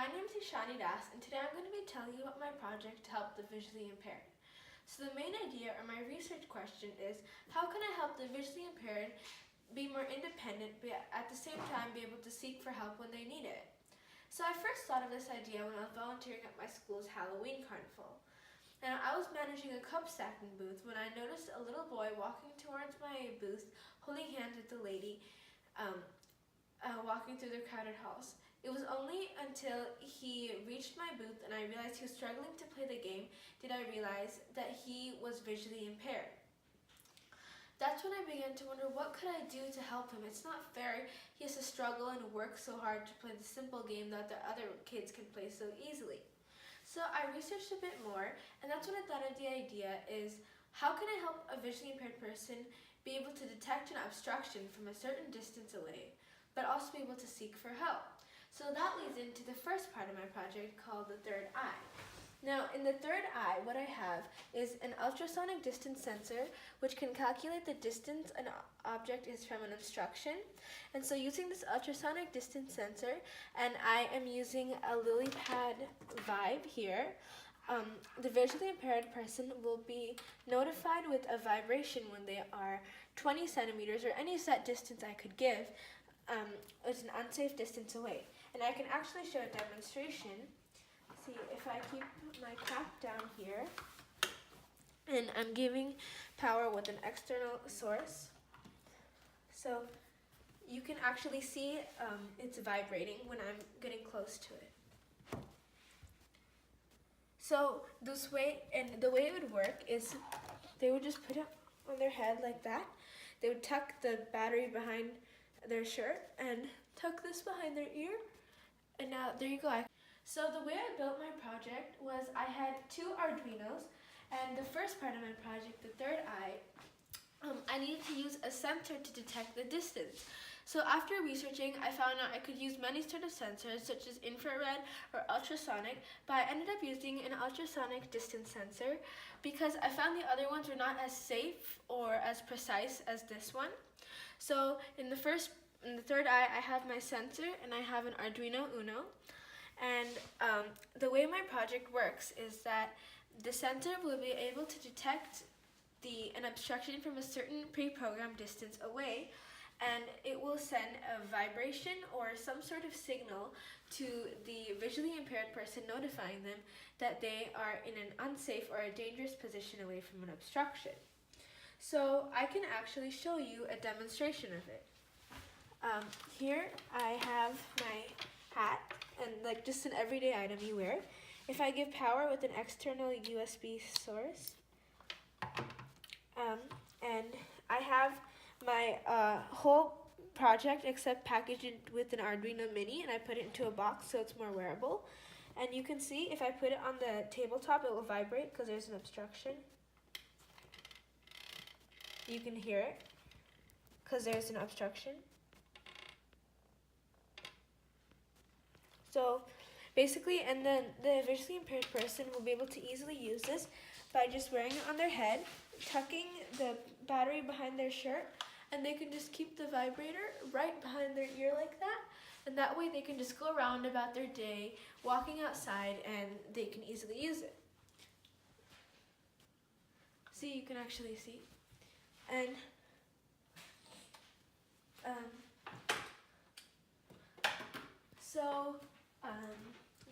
My name is Ishani and today I'm going to be telling you about my project to help the visually impaired. So the main idea or my research question is, how can I help the visually impaired be more independent but at the same time be able to seek for help when they need it? So I first thought of this idea when I was volunteering at my school's Halloween carnival. And I was managing a cup stacking booth when I noticed a little boy walking towards my booth holding hands with the lady walking through the crowded halls. It was only until he reached my booth and I realized he was struggling to play the game did I realize that he was visually impaired. That's when I began to wonder, what could I do to help him? It's not fair. He has to struggle and work so hard to play the simple game that the other kids can play so easily. So I researched a bit more, and that's when I thought of the idea is, how can I help a visually impaired person be able to detect an obstruction from a certain distance away, but also be able to seek for help? So that leads into the first part of my project called the third eye. Now, in the third eye, what I have is an ultrasonic distance sensor which can calculate the distance an object is from an obstruction. And so using this ultrasonic distance sensor, and I am using a LilyPad Vibe here, the visually impaired person will be notified with a vibration when they are 20 centimeters or any set distance I could give. It's an unsafe distance away. And I can actually show a demonstration. See, if I keep my cap down here, and I'm giving power with an external source, so you can actually see it's vibrating when I'm getting close to it. So this way, and the way it would work is they would just put it on their head like that. They would tuck the battery behind their shirt and tuck this behind their ear, and now there you go. So the way I built my project was I had two Arduinos, and the first part of my project, the third eye, I needed to use a sensor to detect the distance. So after researching, I found out I could use many sort of sensors such as infrared or ultrasonic, but I ended up using an ultrasonic distance sensor because I found the other ones were not as safe or as precise as this one. So in the third eye, I have my sensor and I have an Arduino Uno. And the way my project works is that the sensor will be able to detect an obstruction from a certain pre-programmed distance away, and it will send a vibration or some sort of signal to the visually impaired person, notifying them that they are in an unsafe or a dangerous position away from an obstruction. So I can actually show you a demonstration of it. Here I have my hat, and like just an everyday item you wear. If I give power with an external USB source, and I have my whole project except packaged with an Arduino Mini, and I put it into a box so it's more wearable. And you can see if I put it on the tabletop, it will vibrate because there's an obstruction. You can hear it because there's an obstruction. So basically, and then the visually impaired person will be able to easily use this by just wearing it on their head, tucking the battery behind their shirt, and they can just keep the vibrator right behind their ear like that. And that way they can just go around about their day, walking outside, and they can easily use it. See, you can actually see. And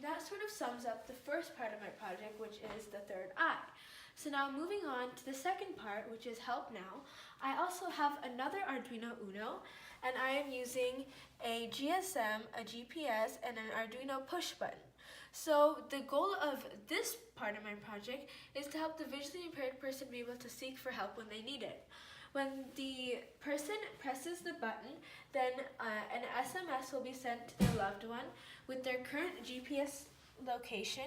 that sort of sums up the first part of my project, which is the third eye. So now moving on to the second part, which is HelpNow, I also have another Arduino Uno, and I am using a GSM, a GPS, and an Arduino push button. So the goal of this part of my project is to help the visually impaired person be able to seek for help when they need it. When the person presses the button, then an SMS will be sent to their loved one with their current GPS location,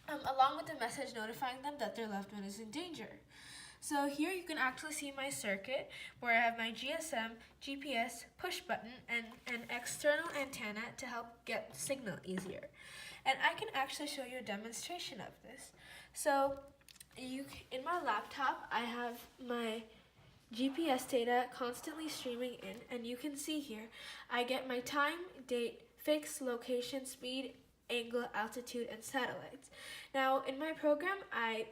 along with a message notifying them that their loved one is in danger. So here you can actually see my circuit where I have my GSM, GPS, push button, and an external antenna to help get signal easier. And I can actually show you a demonstration of this. So in my laptop, I have my GPS data constantly streaming in, and you can see here I get my time, date, fixed location, speed, angle, altitude, and satellites. Now, in my program, I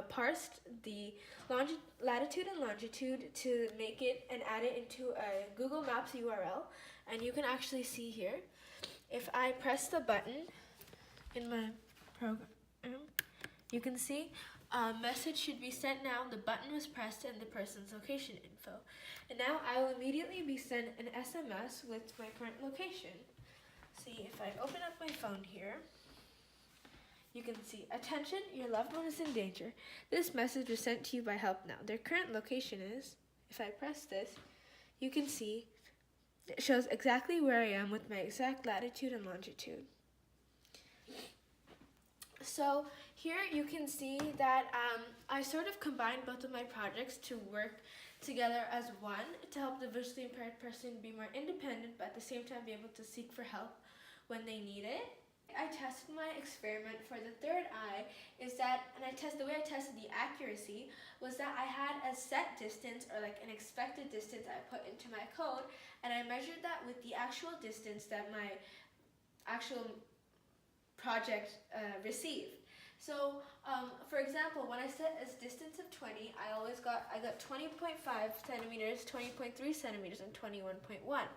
parsed the latitude and longitude to make it and add it into a Google Maps URL. And you can actually see here, if I press the button in my program, you can see a message should be sent now. The button was pressed and the person's location info. And now I will immediately be sent an SMS with my current location. See, if I open up my phone here, you can see, attention, your loved one is in danger. This message was sent to you by HelpNow. Their current location is, if I press this, you can see it shows exactly where I am with my exact latitude and longitude. So here you can see that I sort of combined both of my projects to work together as one to help the visually impaired person be more independent, but at the same time be able to seek for help when they need it. I tested my experiment for the third eye the way I tested the accuracy was that I had a set distance, or like an expected distance I put into my code, and I measured that with the actual distance that my actual project received. So, for example, when I set a distance of 20, I got 20.5 centimeters, 20.3 centimeters, and 21.1.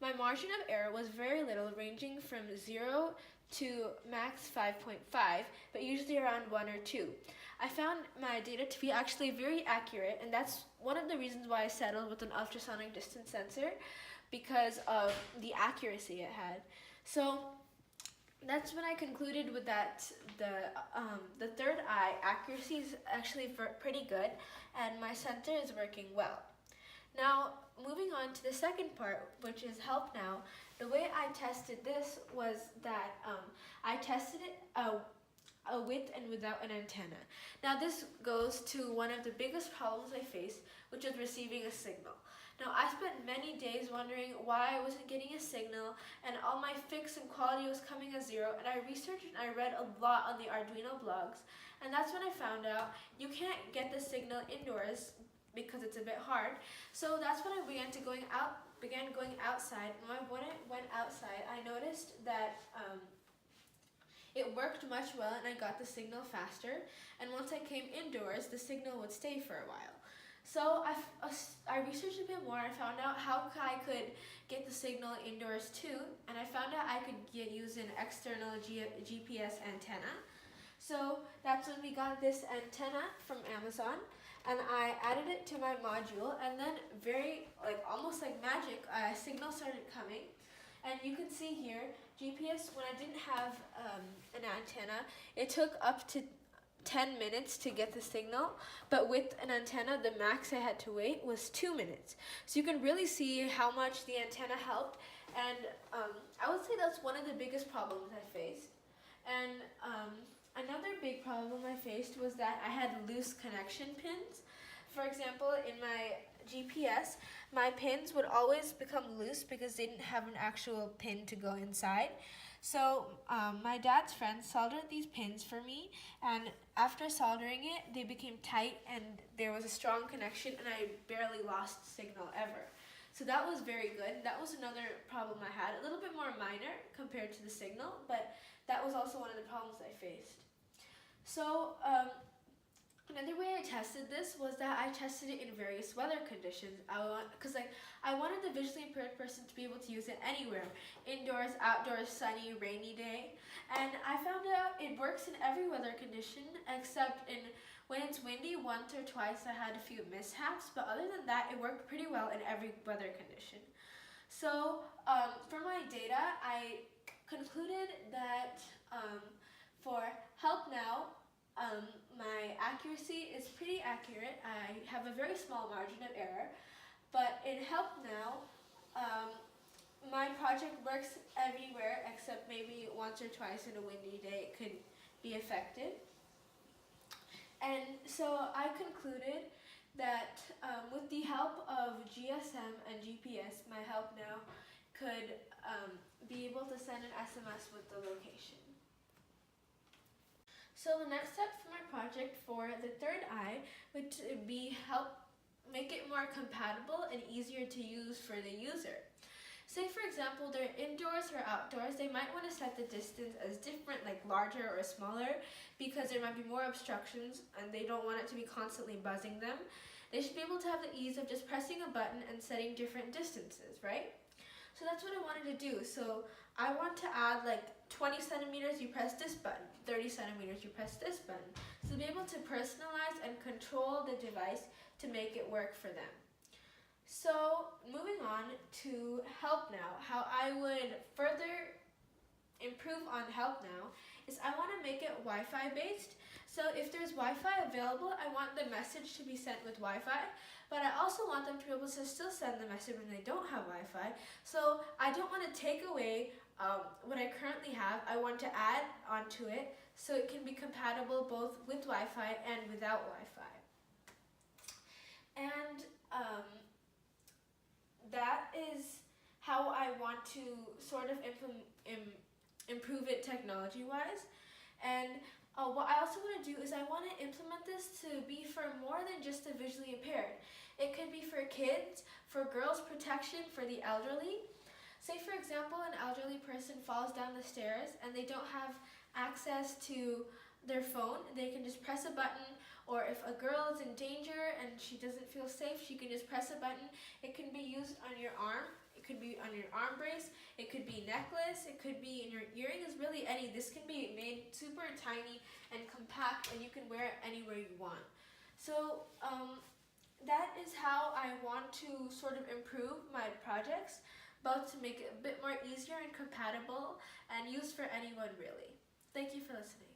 My margin of error was very little, ranging from 0 to max 5.5, but usually around 1 or 2. I found my data to be actually very accurate, and that's one of the reasons why I settled with an ultrasonic distance sensor, because of the accuracy it had. So that's when I concluded with that the third eye accuracy is actually pretty good, and my sensor is working well. Now, moving on to the second part, which is HelpNow, the way I tested this was that I tested it with and without an antenna. Now, this goes to one of the biggest problems I faced, which is receiving a signal. Now, I spent many days wondering why I wasn't getting a signal, and all my fix and quality was coming as 0, and I researched and I read a lot on the Arduino blogs, and that's when I found out you can't get the signal indoors because it's a bit hard. So that's when I began going outside, and when I went outside, I noticed that it worked much well, and I got the signal faster, and once I came indoors, the signal would stay for a while. So I researched a bit more. I found out how I could get the signal indoors too, and I found out I could use an external GPS antenna. So that's when we got this antenna from Amazon, and I added it to my module, and then almost like magic, a signal started coming. And you can see here, GPS, when I didn't have an antenna, it took up to 10 minutes to get the signal, but with an antenna, the max I had to wait was 2 minutes. So you can really see how much the antenna helped, and I would say that's one of the biggest problems I faced. And another big problem I faced was that I had loose connection pins. For example, in my GPS, my pins would always become loose because they didn't have an actual pin to go inside. So my dad's friend soldered these pins for me, and after soldering it, they became tight and there was a strong connection, and I barely lost signal ever. So that was very good. That was another problem I had, a little bit more minor compared to the signal, but that was also one of the problems I faced. So another way I tested this was that I tested it in various weather conditions. I wanted the visually impaired person to be able to use it anywhere, indoors, outdoors, sunny, rainy day. And I found out it works in every weather condition, except when it's windy. Once or twice I had a few mishaps, but other than that, it worked pretty well in every weather condition. So for my data, I concluded that for HelpNow, my accuracy is pretty accurate. I have a very small margin of error, but in HelpNow, my project works everywhere except maybe once or twice in a windy day it could be affected. And so I concluded that with the help of GSM and GPS, my HelpNow could be able to send an SMS with the location. So the next step for my project for the third eye would be help make it more compatible and easier to use for the user. Say for example, they're indoors or outdoors, they might want to set the distance as different, like larger or smaller, because there might be more obstructions and they don't want it to be constantly buzzing them. They should be able to have the ease of just pressing a button and setting different distances, right? So that's what I wanted to do. So I want to add like 20 centimeters, you press this button, 30 centimeters, you press this button. So be able to personalize and control the device to make it work for them. So moving on to HelpNow, how I would further improve on HelpNow is I want to make it Wi-Fi based. So if there's Wi-Fi available, I want the message to be sent with Wi-Fi, but I also want them to be able to still send the message when they don't have Wi-Fi. So I don't want to take away what I currently have. I want to add onto it so it can be compatible both with Wi-Fi and without Wi-Fi. And that is how I want to sort of improve it technology-wise. And what I also want to do is I want to implement this to be for more than just the visually impaired. It could be for kids, for girls' protection, for the elderly. Say for example, an elderly person falls down the stairs and they don't have access to their phone, they can just press a button, or if a girl is in danger and she doesn't feel safe, she can just press a button. It can be used on your arm, it could be on your arm brace, it could be necklace, it could be in your earrings, really any. This can be made super tiny and compact and you can wear it anywhere you want. So that is how I want to sort of improve my projects, both to make it a bit more easier and compatible and used for anyone really. Thank you for listening.